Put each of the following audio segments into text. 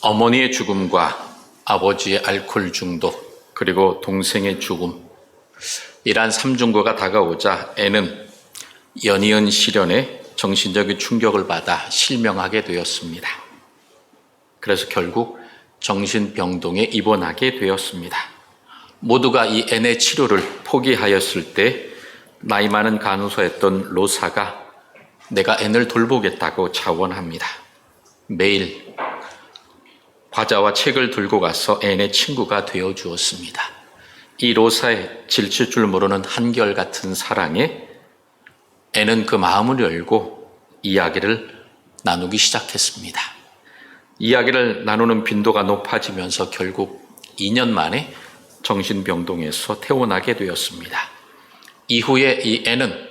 어머니의 죽음과 아버지의 알코올 중독, 그리고 동생의 죽음, 이러한 삼중고가 다가오자 애는 연이은 시련에 정신적인 충격을 받아 실명하게 되었습니다. 그래서 결국 정신병동에 입원하게 되었습니다. 모두가 이 앤의 치료를 포기하였을 때 나이 많은 간호사였던 로사가 내가 앤을 돌보겠다고 자원합니다. 매일 과자와 책을 들고 가서 앤의 친구가 되어 주었습니다. 이 로사의 질칠 줄 모르는 한결같은 사랑에 앤은 그 마음을 열고 이야기를 나누기 시작했습니다. 이야기를 나누는 빈도가 높아지면서 결국 2년 만에 정신병동에서 퇴원하게 되었습니다. 이후에 이 앤은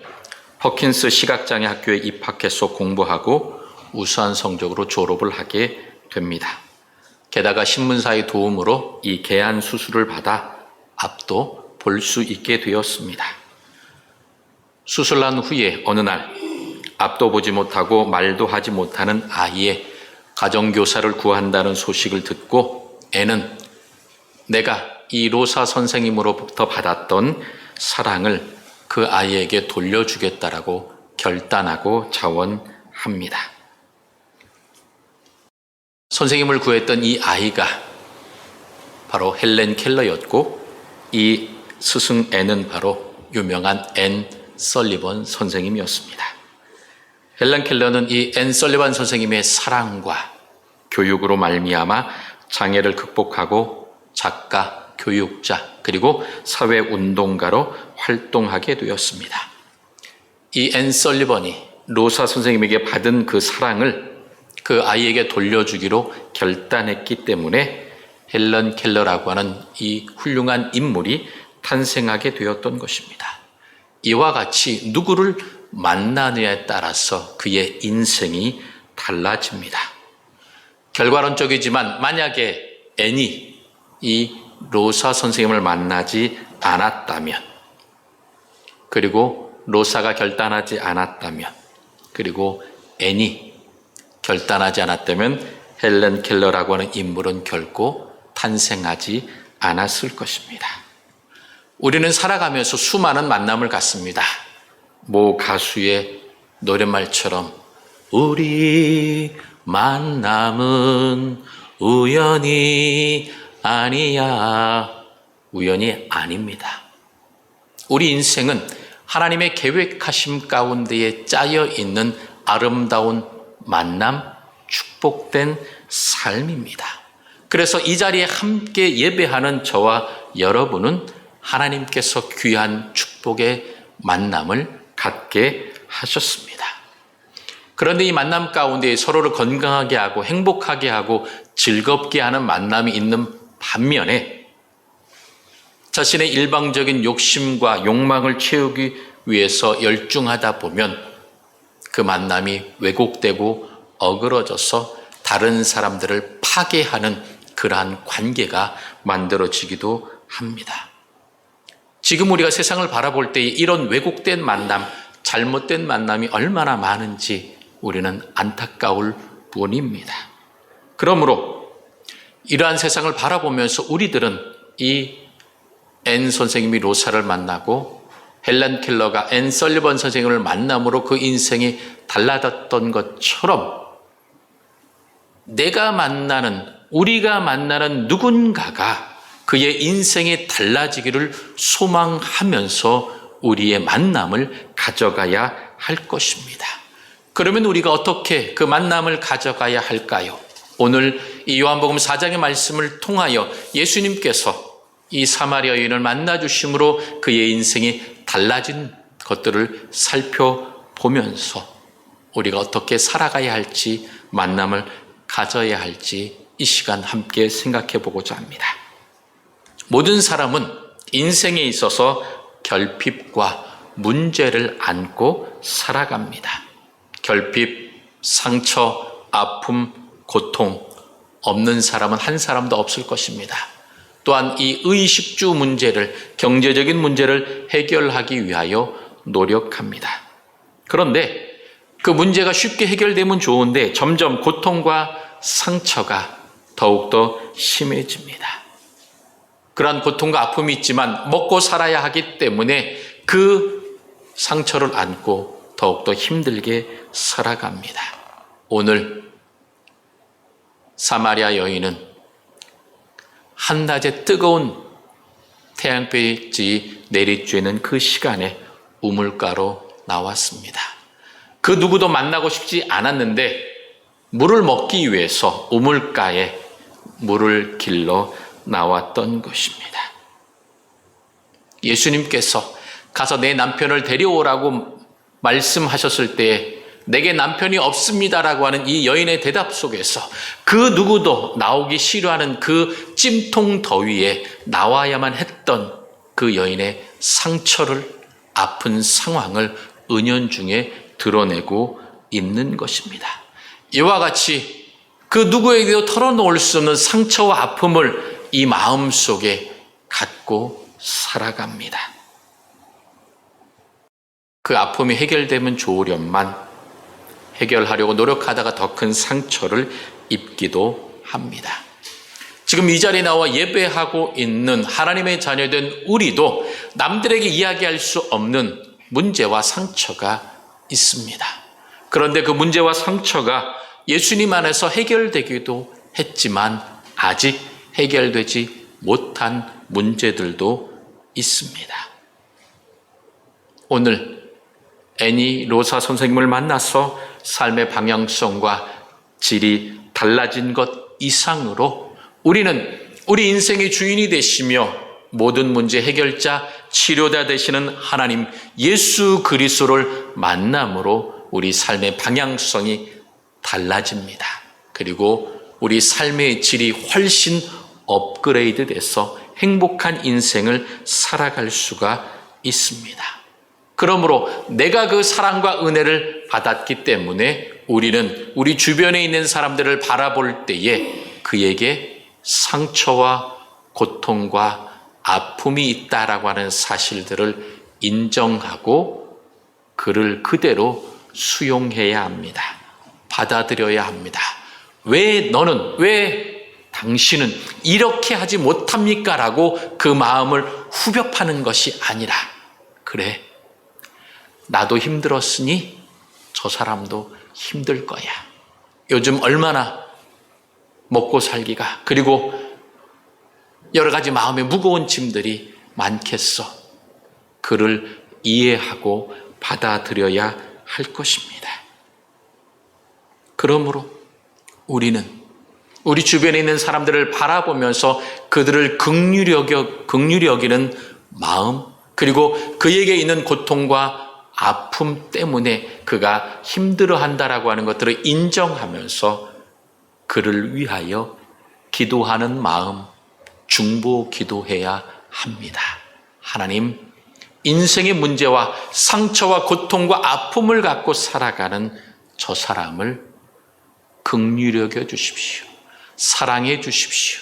허킨스 시각장애 학교에 입학해서 공부하고 우수한 성적으로 졸업을 하게 됩니다. 게다가 신문사의 도움으로 이 개안 수술을 받아 앞도 볼 수 있게 되었습니다. 수술한 후에 어느 날 앞도 보지 못하고 말도 하지 못하는 아이의 가정교사를 구한다는 소식을 듣고 앤은 내가 이 로사 선생님으로부터 받았던 사랑을 그 아이에게 돌려주겠다라고 결단하고 자원합니다. 선생님을 구했던 이 아이가 바로 헬렌 켈러였고 이 스승 앤은 바로 유명한 앤 설리번 선생님이었습니다. 헬렌 켈러는 이 앤 설리번 선생님의 사랑과 교육으로 말미암아 장애를 극복하고 작가, 교육자, 그리고 사회운동가로 활동하게 되었습니다. 이 앤 설리번이 로사 선생님에게 받은 그 사랑을 그 아이에게 돌려주기로 결단했기 때문에 헬렌 켈러라고 하는 이 훌륭한 인물이 탄생하게 되었던 것입니다. 이와 같이 누구를 만나느냐에 따라서 그의 인생이 달라집니다. 결과론적이지만 만약에 앤이 이 로사 선생님을 만나지 않았다면, 그리고 로사가 결단하지 않았다면, 그리고 앤이 결단하지 않았다면 헬렌 켈러라고 하는 인물은 결코 탄생하지 않았을 것입니다. 우리는 살아가면서 수많은 만남을 갖습니다. 모 가수의 노랫말처럼 우리 만남은 우연이 아니야. 우연이 아닙니다. 우리 인생은 하나님의 계획하심 가운데에 짜여 있는 아름다운 만남, 축복된 삶입니다. 그래서 이 자리에 함께 예배하는 저와 여러분은 하나님께서 귀한 축복의 만남을 갖게 하셨습니다. 그런데 이 만남 가운데 서로를 건강하게 하고 행복하게 하고 즐겁게 하는 만남이 있는 반면에 자신의 일방적인 욕심과 욕망을 채우기 위해서 열중하다 보면 그 만남이 왜곡되고 어그러져서 다른 사람들을 파괴하는 그러한 관계가 만들어지기도 합니다. 지금 우리가 세상을 바라볼 때 이런 왜곡된 만남, 잘못된 만남이 얼마나 많은지 우리는 안타까울 뿐입니다. 그러므로 이러한 세상을 바라보면서 우리들은 이 앤 선생님이 로사를 만나고 헬렌 켈러가 앤 설리번 선생님을 만남으로 그 인생이 달라졌던 것처럼 우리가 만나는 누군가가 그의 인생이 달라지기를 소망하면서 우리의 만남을 가져가야 할 것입니다. 그러면 우리가 어떻게 그 만남을 가져가야 할까요? 오늘 이 요한복음 4장의 말씀을 통하여 예수님께서 이 사마리아 여인을 만나주심으로 그의 인생이 달라진 것들을 살펴보면서 우리가 어떻게 살아가야 할지, 만남을 가져야 할지 이 시간 함께 생각해 보고자 합니다. 모든 사람은 인생에 있어서 결핍과 문제를 안고 살아갑니다. 결핍, 상처, 아픔, 고통 없는 사람은 한 사람도 없을 것입니다. 또한 이 의식주 문제를, 경제적인 문제를 해결하기 위하여 노력합니다. 그런데 그 문제가 쉽게 해결되면 좋은데 점점 고통과 상처가 더욱더 심해집니다. 그러한 고통과 아픔이 있지만 먹고 살아야 하기 때문에 그 상처를 안고 더욱더 힘들게 살아갑니다. 오늘 사마리아 여인은 한낮에 뜨거운 태양빛이 내리쬐는 그 시간에 우물가로 나왔습니다. 그 누구도 만나고 싶지 않았는데 물을 먹기 위해서 우물가에 물을 길러 나왔던 것입니다. 예수님께서 가서 내 남편을 데려오라고 말씀하셨을 때에 내게 남편이 없습니다라고 하는 이 여인의 대답 속에서 그 누구도 나오기 싫어하는 그 찜통 더위에 나와야만 했던 그 여인의 상처를, 아픈 상황을 은연중에 드러내고 있는 것입니다. 이와 같이 그 누구에게도 털어놓을 수 없는 상처와 아픔을 이 마음속에 갖고 살아갑니다. 그 아픔이 해결되면 좋으련만 해결하려고 노력하다가 더 큰 상처를 입기도 합니다. 지금 이 자리에 나와 예배하고 있는 하나님의 자녀된 우리도 남들에게 이야기할 수 없는 문제와 상처가 있습니다. 그런데 그 문제와 상처가 예수님 안에서 해결되기도 했지만 아직 해결되지 못한 문제들도 있습니다. 오늘 애니 로사 선생님을 만나서 삶의 방향성과 질이 달라진 것 이상으로 우리는 우리 인생의 주인이 되시며 모든 문제 해결자, 치료자 되시는 하나님 예수 그리스도를 만남으로 우리 삶의 방향성이 달라집니다. 그리고 우리 삶의 질이 훨씬 업그레이드 돼서 행복한 인생을 살아갈 수가 있습니다. 그러므로 내가 그 사랑과 은혜를 받았기 때문에 우리는 우리 주변에 있는 사람들을 바라볼 때에 그에게 상처와 고통과 아픔이 있다라고 하는 사실들을 인정하고 그를 그대로 수용해야 합니다. 받아들여야 합니다. 왜 당신은 이렇게 하지 못합니까? 라고 그 마음을 후벼 파는 것이 아니라, 그래, 나도 힘들었으니 저 사람도 힘들 거야. 요즘 얼마나 먹고 살기가, 그리고 여러 가지 마음의 무거운 짐들이 많겠어. 그를 이해하고 받아들여야 할 것입니다. 그러므로 우리는 우리 주변에 있는 사람들을 바라보면서 그들을 긍휼히 여기는 마음, 그리고 그에게 있는 고통과 아픔 때문에 그가 힘들어한다라고 하는 것들을 인정하면서 그를 위하여 기도하는 마음, 중보 기도해야 합니다. 하나님, 인생의 문제와 상처와 고통과 아픔을 갖고 살아가는 저 사람을 긍휼히 여겨 주십시오. 사랑해 주십시오.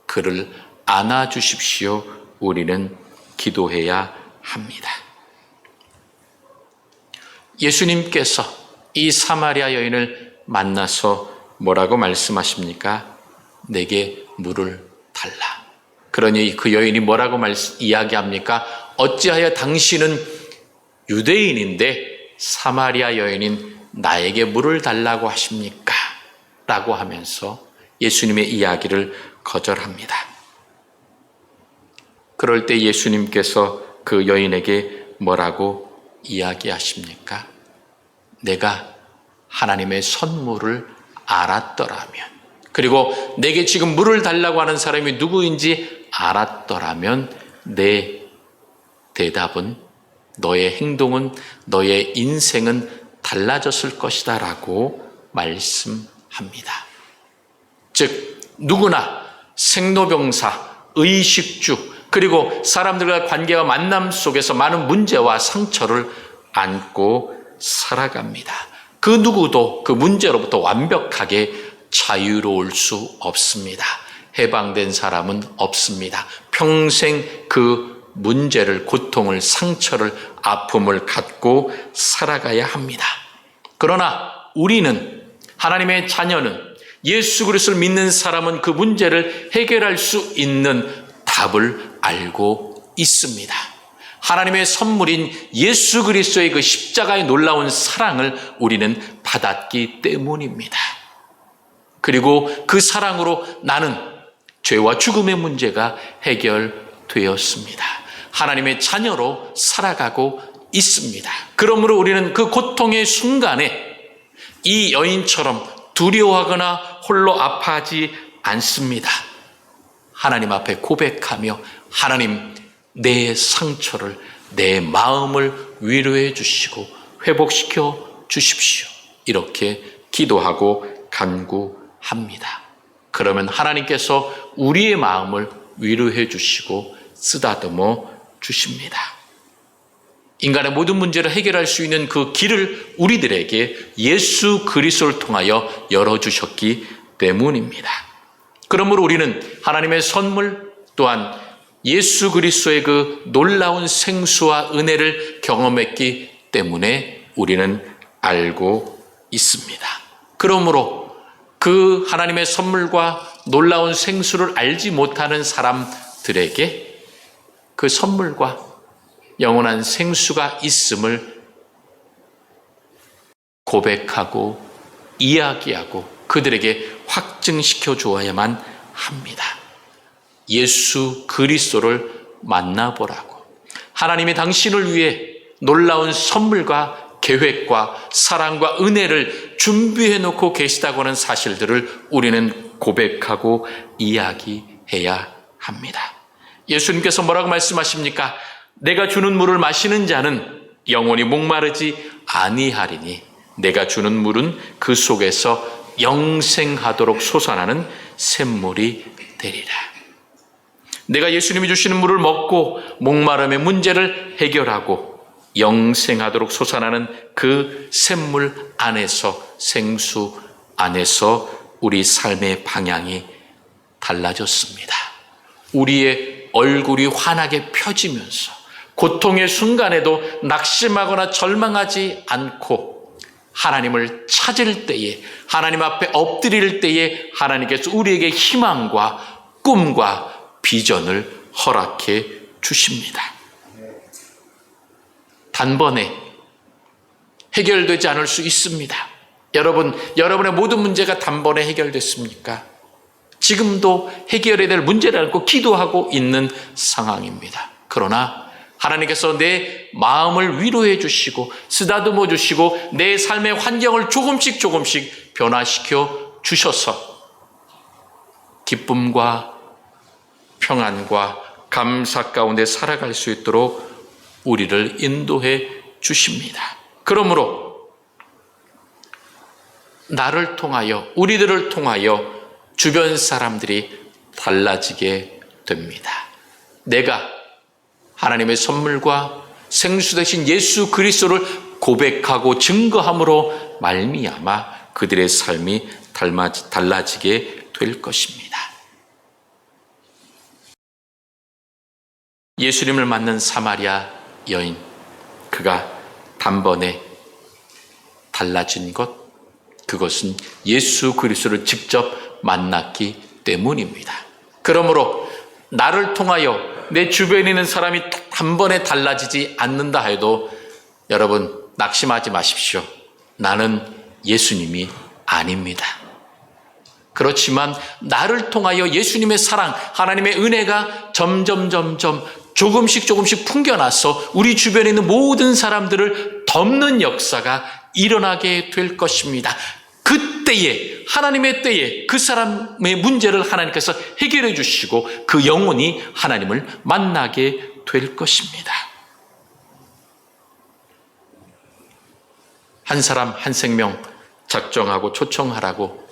그를 안아 주십시오. 우리는 기도해야 합니다. 예수님께서 이 사마리아 여인을 만나서 뭐라고 말씀하십니까? 내게 물을 달라. 그러니 그 여인이 뭐라고 이야기합니까? 어찌하여 당신은 유대인인데 사마리아 여인인 나에게 물을 달라고 하십니까? 라고 하면서 예수님의 이야기를 거절합니다. 그럴 때 예수님께서 그 여인에게 뭐라고 이야기하십니까? 내가 하나님의 선물을 알았더라면, 그리고 내게 지금 물을 달라고 하는 사람이 누구인지 알았더라면 내 대답은, 너의 행동은, 너의 인생은 달라졌을 것이다 라고 말씀합니다. 즉 누구나 생로병사, 의식주, 그리고 사람들과 관계와 만남 속에서 많은 문제와 상처를 안고 살아갑니다. 그 누구도 그 문제로부터 완벽하게 자유로울 수 없습니다. 해방된 사람은 없습니다. 평생 그 문제를, 고통을, 상처를, 아픔을 갖고 살아가야 합니다. 그러나 우리는, 하나님의 자녀는 예수 그리스도를 믿는 사람은 그 문제를 해결할 수 있는 답을 알고 있습니다. 하나님의 선물인 예수 그리스도의 그 십자가의 놀라운 사랑을 우리는 받았기 때문입니다. 그리고 그 사랑으로 나는 죄와 죽음의 문제가 해결되었습니다. 하나님의 자녀로 살아가고 있습니다. 그러므로 우리는 그 고통의 순간에 이 여인처럼 두려워하거나 홀로 아파하지 않습니다. 하나님 앞에 고백하며 하나님, 내 상처를, 내 마음을 위로해 주시고 회복시켜 주십시오. 이렇게 기도하고 간구합니다. 그러면 하나님께서 우리의 마음을 위로해 주시고 쓰다듬어 주십니다. 인간의 모든 문제를 해결할 수 있는 그 길을 우리들에게 예수 그리스도를 통하여 열어주셨기 때문입니다. 그러므로 우리는 하나님의 선물 또한 예수 그리스도의 그 놀라운 생수와 은혜를 경험했기 때문에 우리는 알고 있습니다. 그러므로 그 하나님의 선물과 놀라운 생수를 알지 못하는 사람들에게 그 선물과 영원한 생수가 있음을 고백하고 이야기하고 그들에게 확증시켜 주어야만 합니다. 예수 그리스도를 만나보라고. 하나님이 당신을 위해 놀라운 선물과 계획과 사랑과 은혜를 준비해 놓고 계시다고 하는 사실들을 우리는 고백하고 이야기해야 합니다. 예수님께서 뭐라고 말씀하십니까? 내가 주는 물을 마시는 자는 영원히 목마르지 아니하리니 내가 주는 물은 그 속에서 영생하도록 솟아나는 샘물이 되리라. 내가 예수님이 주시는 물을 먹고 목마름의 문제를 해결하고 영생하도록 솟아나는 그 샘물 안에서, 생수 안에서 우리 삶의 방향이 달라졌습니다. 우리의 얼굴이 환하게 펴지면서 고통의 순간에도 낙심하거나 절망하지 않고 하나님을 찾을 때에, 하나님 앞에 엎드릴 때에 하나님께서 우리에게 희망과 꿈과 비전을 허락해 주십니다. 단번에 해결되지 않을 수 있습니다. 여러분의 모든 문제가 단번에 해결됐습니까? 지금도 해결해야 될 문제를 안고 기도하고 있는 상황입니다. 그러나 하나님께서 내 마음을 위로해 주시고 쓰다듬어 주시고 내 삶의 환경을 조금씩 변화시켜 주셔서 기쁨과 평안과 감사 가운데 살아갈 수 있도록 우리를 인도해 주십니다. 그러므로 나를 통하여, 우리들을 통하여 주변 사람들이 달라지게 됩니다. 내가 하나님의 선물과 생수 되신 예수 그리스도를 고백하고 증거함으로 말미암아 그들의 삶이 달라지게 될 것입니다. 예수님을 만난 사마리아 여인, 그가 단번에 달라진 것, 그것은 예수 그리스도를 직접 만났기 때문입니다. 그러므로 나를 통하여 내 주변에 있는 사람이 단번에 달라지지 않는다 해도 여러분 낙심하지 마십시오. 나는 예수님이 아닙니다. 그렇지만 나를 통하여 예수님의 사랑, 하나님의 은혜가 점점 조금씩 풍겨나서 우리 주변에 있는 모든 사람들을 덮는 역사가 일어나게 될 것입니다. 그때에, 하나님의 때에 그 사람의 문제를 하나님께서 해결해 주시고 그 영혼이 하나님을 만나게 될 것입니다. 한 사람 한 생명 작정하고 초청하라고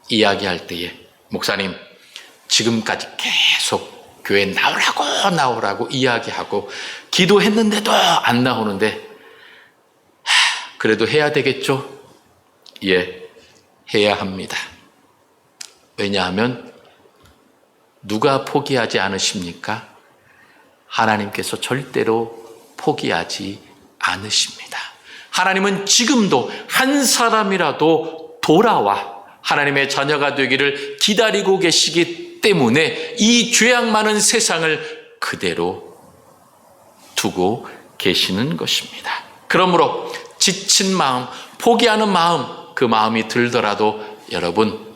이야기할 때에 목사님, 지금까지 계속 교회 나오라고 이야기하고 기도했는데도 안 나오는데 그래도 해야 되겠죠? 예, 해야 합니다. 왜냐하면 누가 포기하지 않으십니까? 하나님께서 절대로 포기하지 않으십니다. 하나님은 지금도 한 사람이라도 돌아와 하나님의 자녀가 되기를 기다리고 계시기 때문에 이 죄악 많은 세상을 그대로 두고 계시는 것입니다. 그러므로 지친 마음, 포기하는 마음, 그 마음이 들더라도 여러분,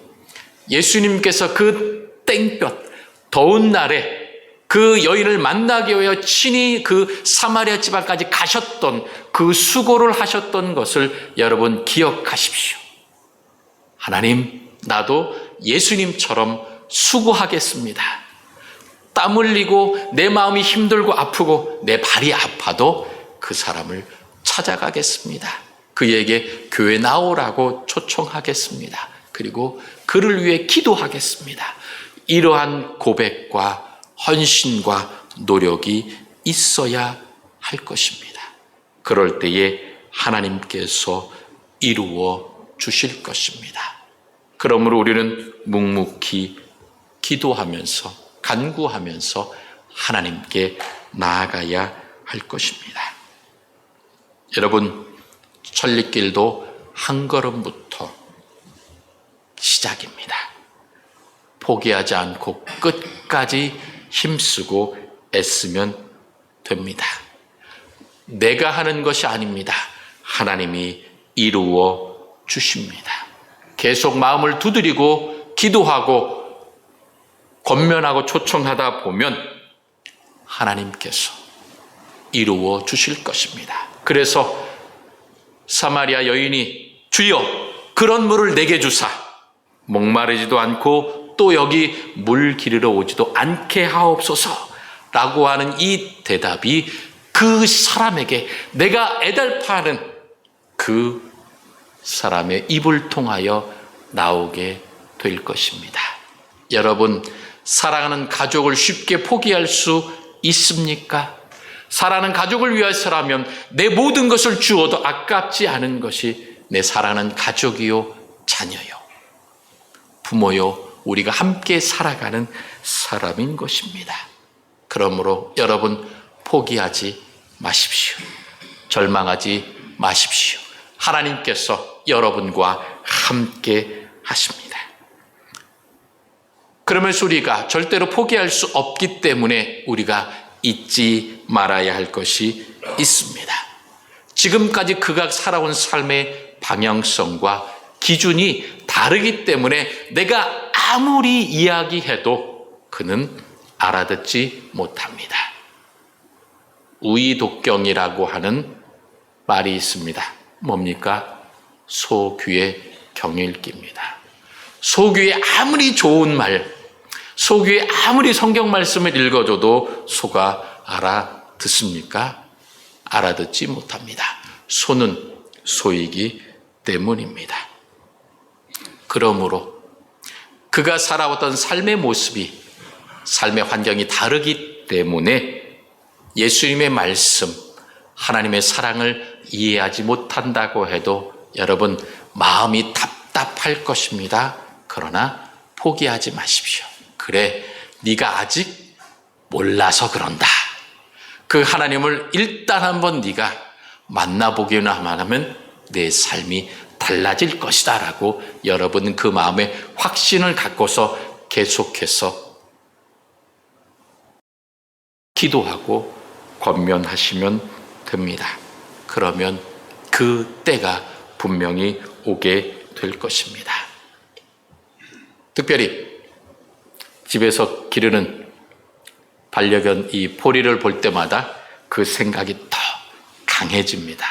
예수님께서 그 땡볕, 더운 날에 그 여인을 만나기 위하여 친히 그 사마리아 지방까지 가셨던 그 수고를 하셨던 것을 여러분 기억하십시오. 하나님, 나도 예수님처럼 수고하겠습니다. 땀 흘리고 내 마음이 힘들고 아프고 내 발이 아파도 그 사람을 찾아가겠습니다. 그에게 교회 나오라고 초청하겠습니다. 그리고 그를 위해 기도하겠습니다. 이러한 고백과 헌신과 노력이 있어야 할 것입니다. 그럴 때에 하나님께서 이루어 주실 것입니다. 그러므로 우리는 묵묵히 기도하면서 간구하면서 하나님께 나아가야 할 것입니다. 여러분, 천리길도 한 걸음부터 시작입니다. 포기하지 않고 끝까지 힘쓰고 애쓰면 됩니다. 내가 하는 것이 아닙니다. 하나님이 이루어 주십니다. 계속 마음을 두드리고 기도하고 권면하고 초청하다 보면 하나님께서 이루어 주실 것입니다. 그래서 사마리아 여인이 주여 그런 물을 내게 주사 목마르지도 않고 또 여기 물 기르러 오지도 않게 하옵소서라고 하는 이 대답이 그 사람에게, 내가 애달파하는 그 사람의 입을 통하여 나오게 될 것입니다. 여러분, 사랑하는 가족을 쉽게 포기할 수 있습니까? 사랑하는 가족을 위해서라면 내 모든 것을 주어도 아깝지 않은 것이 내 사랑하는 가족이요, 자녀요, 부모요, 우리가 함께 살아가는 사람인 것입니다. 그러므로 여러분, 포기하지 마십시오. 절망하지 마십시오. 하나님께서 여러분과 함께 하십니다. 그러면서 우리가 절대로 포기할 수 없기 때문에 우리가 잊지 말아야 할 것이 있습니다. 지금까지 그가 살아온 삶의 방향성과 기준이 다르기 때문에 내가 아무리 이야기해도 그는 알아듣지 못합니다. 우이독경이라고 하는 말이 있습니다. 뭡니까? 소귀의 경읽기입니다. 소귀에 아무리 좋은 말, 소귀에 아무리 성경 말씀을 읽어줘도 소가 알아듣습니까? 알아듣지 못합니다. 소는 소이기 때문입니다. 그러므로 그가 살아왔던 삶의 모습이, 삶의 환경이 다르기 때문에 예수님의 말씀, 하나님의 사랑을 이해하지 못한다고 해도 여러분 마음이 답답할 것입니다. 그러나 포기하지 마십시오. 그래, 네가 아직 몰라서 그런다. 그 하나님을 일단 한번 네가 만나보기만 하면 내 삶이 달라질 것이다 라고 여러분 그 마음에 확신을 갖고서 계속해서 기도하고 권면하시면 됩니다. 그러면 그 때가 분명히 오게 될 것입니다. 특별히 집에서 기르는 반려견 이 포리를 볼 때마다 그 생각이 더 강해집니다.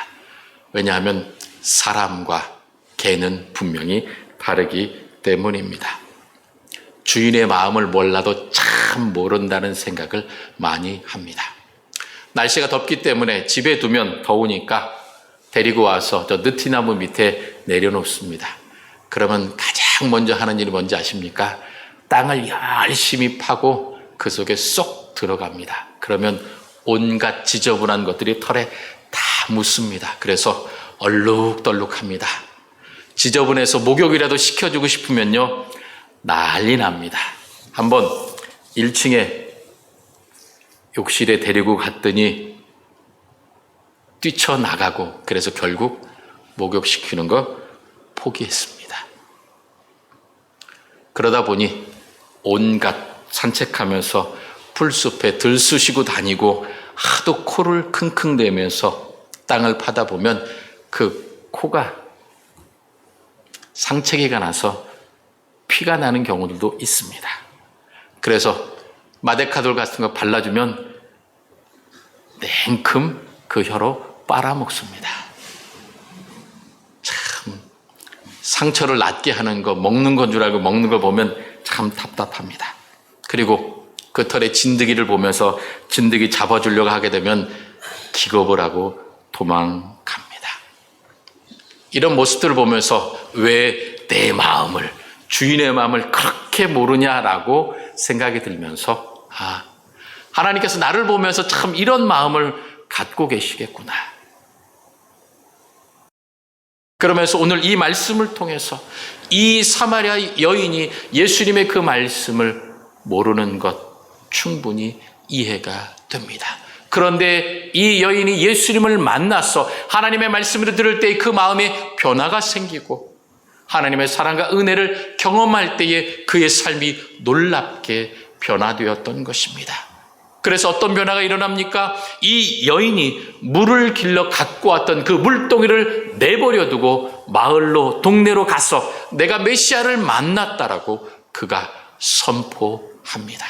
왜냐하면 사람과 개는 분명히 다르기 때문입니다. 주인의 마음을 몰라도 참 모른다는 생각을 많이 합니다. 날씨가 덥기 때문에 집에 두면 더우니까 데리고 와서 저 느티나무 밑에 내려놓습니다. 그러면 가장 먼저 하는 일이 뭔지 아십니까? 땅을 열심히 파고 그 속에 쏙 들어갑니다. 그러면 온갖 지저분한 것들이 털에 다 묻습니다. 그래서 얼룩덜룩합니다. 지저분해서 목욕이라도 시켜주고 싶으면요, 난리 납니다. 한번 1층에 욕실에 데리고 갔더니 뛰쳐나가고, 그래서 결국 목욕시키는 거 포기했습니다. 그러다 보니 온갖 산책하면서 풀숲에 들쑤시고 다니고 하도 코를 킁킁대면서 땅을 파다 보면 그 코가 상처기가 나서 피가 나는 경우들도 있습니다. 그래서 마데카돌 같은 거 발라주면 냉큼 그 혀로 빨아먹습니다. 참 상처를 낫게 하는 거, 먹는 건 줄 알고 먹는 걸 보면 참 답답합니다. 그리고 그 털에 진드기를 보면서 진드기 잡아주려고 하게 되면 기겁을 하고 도망갑니다. 이런 모습들을 보면서 왜 내 마음을, 주인의 마음을 그렇게 모르냐라고 생각이 들면서 하나님께서 나를 보면서 참 이런 마음을 갖고 계시겠구나. 그러면서 오늘 이 말씀을 통해서 이 사마리아 여인이 예수님의 그 말씀을 모르는 것 충분히 이해가 됩니다. 그런데 이 여인이 예수님을 만나서 하나님의 말씀을 들을 때 그 마음에 변화가 생기고 하나님의 사랑과 은혜를 경험할 때에 그의 삶이 놀랍게 변화되었던 것입니다. 그래서 어떤 변화가 일어납니까? 이 여인이 물을 길러 갖고 왔던 그 물동이를 내버려 두고 마을로, 동네로 가서 내가 메시아를 만났다라고 그가 선포합니다.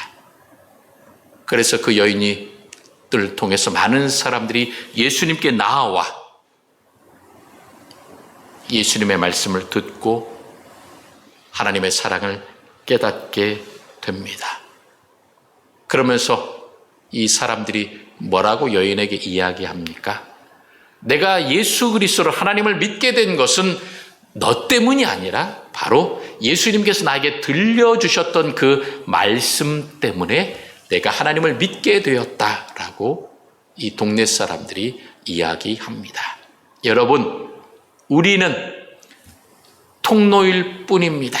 그래서 그 여인을 통해서 많은 사람들이 예수님께 나아와 예수님의 말씀을 듣고 하나님의 사랑을 깨닫게 됩니다. 그러면서 이 사람들이 뭐라고 여인에게 이야기합니까? 내가 예수 그리스도로 하나님을 믿게 된 것은 너 때문이 아니라 바로 예수님께서 나에게 들려주셨던 그 말씀 때문에 내가 하나님을 믿게 되었다라고 이 동네 사람들이 이야기합니다. 여러분, 우리는 통로일 뿐입니다.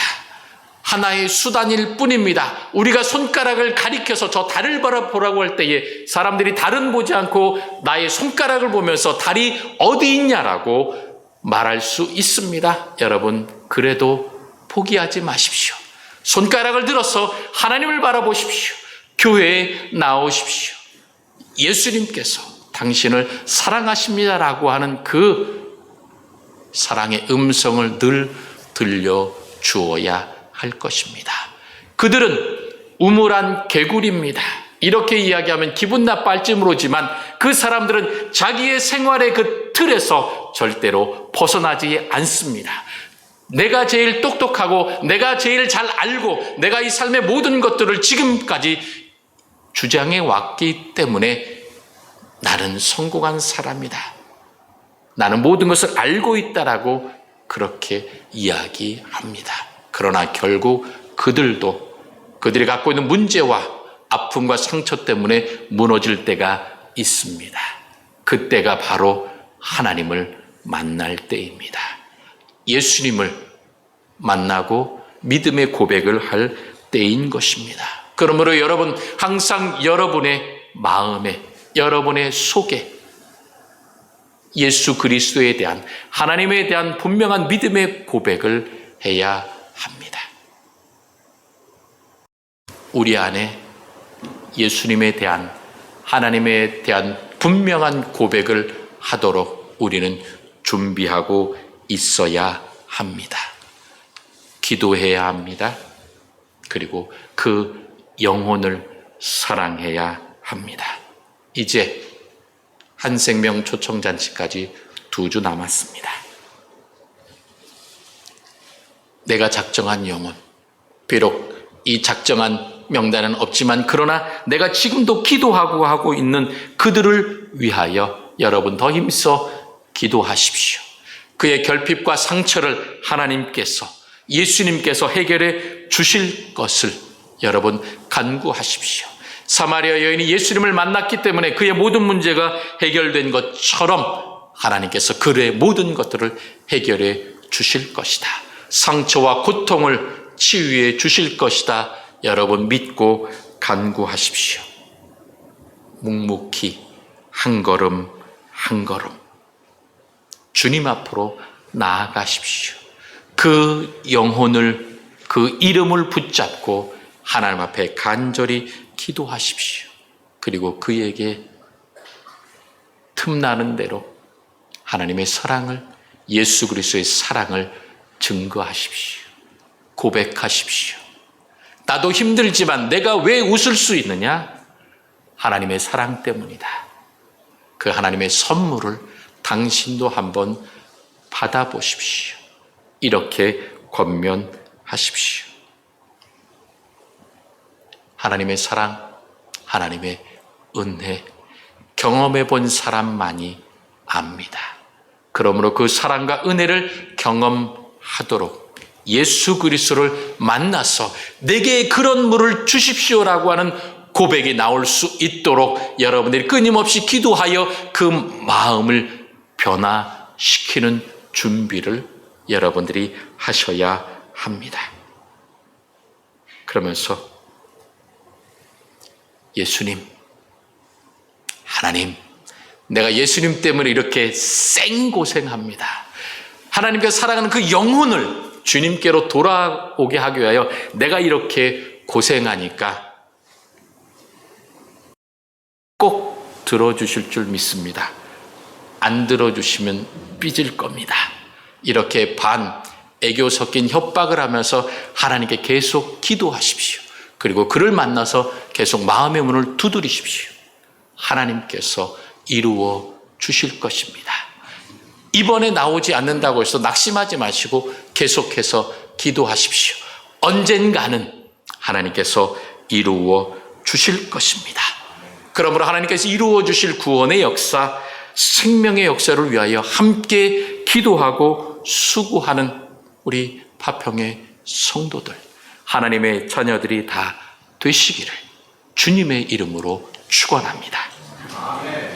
하나의 수단일 뿐입니다. 우리가 손가락을 가리켜서 저 달을 바라보라고 할 때에 사람들이 달은 보지 않고 나의 손가락을 보면서 달이 어디 있냐라고 말할 수 있습니다. 여러분, 그래도 포기하지 마십시오. 손가락을 들어서 하나님을 바라보십시오. 교회에 나오십시오. 예수님께서 당신을 사랑하십니다라고 하는 그 사랑의 음성을 늘 들려주어야 할 것입니다. 그들은 우물한 개구리입니다. 이렇게 이야기하면 기분 나빠할지 모르지만 그 사람들은 자기의 생활의 그 틀에서 절대로 벗어나지 않습니다. 내가 제일 똑똑하고 내가 제일 잘 알고 내가 이 삶의 모든 것들을 지금까지 주장해 왔기 때문에 나는 성공한 사람이다. 나는 모든 것을 알고 있다라고 그렇게 이야기합니다. 그러나 결국 그들이 갖고 있는 문제와 아픔과 상처 때문에 무너질 때가 있습니다. 그때가 바로 하나님을 만날 때입니다. 예수님을 만나고 믿음의 고백을 할 때인 것입니다. 그러므로 여러분, 항상 여러분의 마음에, 여러분의 속에 예수 그리스도에 대한, 하나님에 대한 분명한 믿음의 고백을 해야 합니다. 우리 안에 예수님에 대한, 하나님에 대한 분명한 고백을 하도록 우리는 준비하고 있어야 합니다. 기도해야 합니다. 그리고 그 영혼을 사랑해야 합니다. 이제 한생명 초청잔치까지 2주 남았습니다. 내가 작정한 영혼, 비록 이 작정한 명단은 없지만 그러나 내가 지금도 기도하고 하고 있는 그들을 위하여 여러분 더 힘써 기도하십시오. 그의 결핍과 상처를 하나님께서, 예수님께서 해결해 주실 것을 여러분 간구하십시오. 사마리아 여인이 예수님을 만났기 때문에 그의 모든 문제가 해결된 것처럼 하나님께서 그의 모든 것들을 해결해 주실 것이다. 상처와 고통을 치유해 주실 것이다. 여러분 믿고 간구하십시오. 묵묵히 한 걸음 한 걸음 주님 앞으로 나아가십시오. 그 영혼을 그 이름을 붙잡고 하나님 앞에 간절히 기도하십시오. 그리고 그에게 틈나는 대로 하나님의 사랑을, 예수 그리스도의 사랑을 증거하십시오. 고백하십시오. 나도 힘들지만 내가 왜 웃을 수 있느냐? 하나님의 사랑 때문이다. 그 하나님의 선물을 당신도 한번 받아보십시오. 이렇게 권면하십시오. 하나님의 사랑, 하나님의 은혜, 경험해 본 사람만이 압니다. 그러므로 그 사랑과 은혜를 경험하도록 예수 그리스도를 만나서 내게 그런 물을 주십시오라고 하는 고백이 나올 수 있도록 여러분들이 끊임없이 기도하여 그 마음을 변화시키는 준비를 여러분들이 하셔야 합니다. 그러면서 예수님, 하나님, 내가 예수님 때문에 이렇게 생고생합니다. 하나님께 사랑하는 그 영혼을 주님께로 돌아오게 하기 위하여 내가 이렇게 고생하니까 꼭 들어주실 줄 믿습니다. 안 들어주시면 삐질 겁니다. 이렇게 애교 섞인 협박을 하면서 하나님께 계속 기도하십시오. 그리고 그를 만나서 계속 마음의 문을 두드리십시오. 하나님께서 이루어 주실 것입니다. 이번에 나오지 않는다고 해서 낙심하지 마시고 계속해서 기도하십시오. 언젠가는 하나님께서 이루어 주실 것입니다. 그러므로 하나님께서 이루어 주실 구원의 역사, 생명의 역사를 위하여 함께 기도하고 수고하는 우리 파평의 성도들, 하나님의 자녀들이 다 되시기를 주님의 이름으로 축원합니다. 아멘.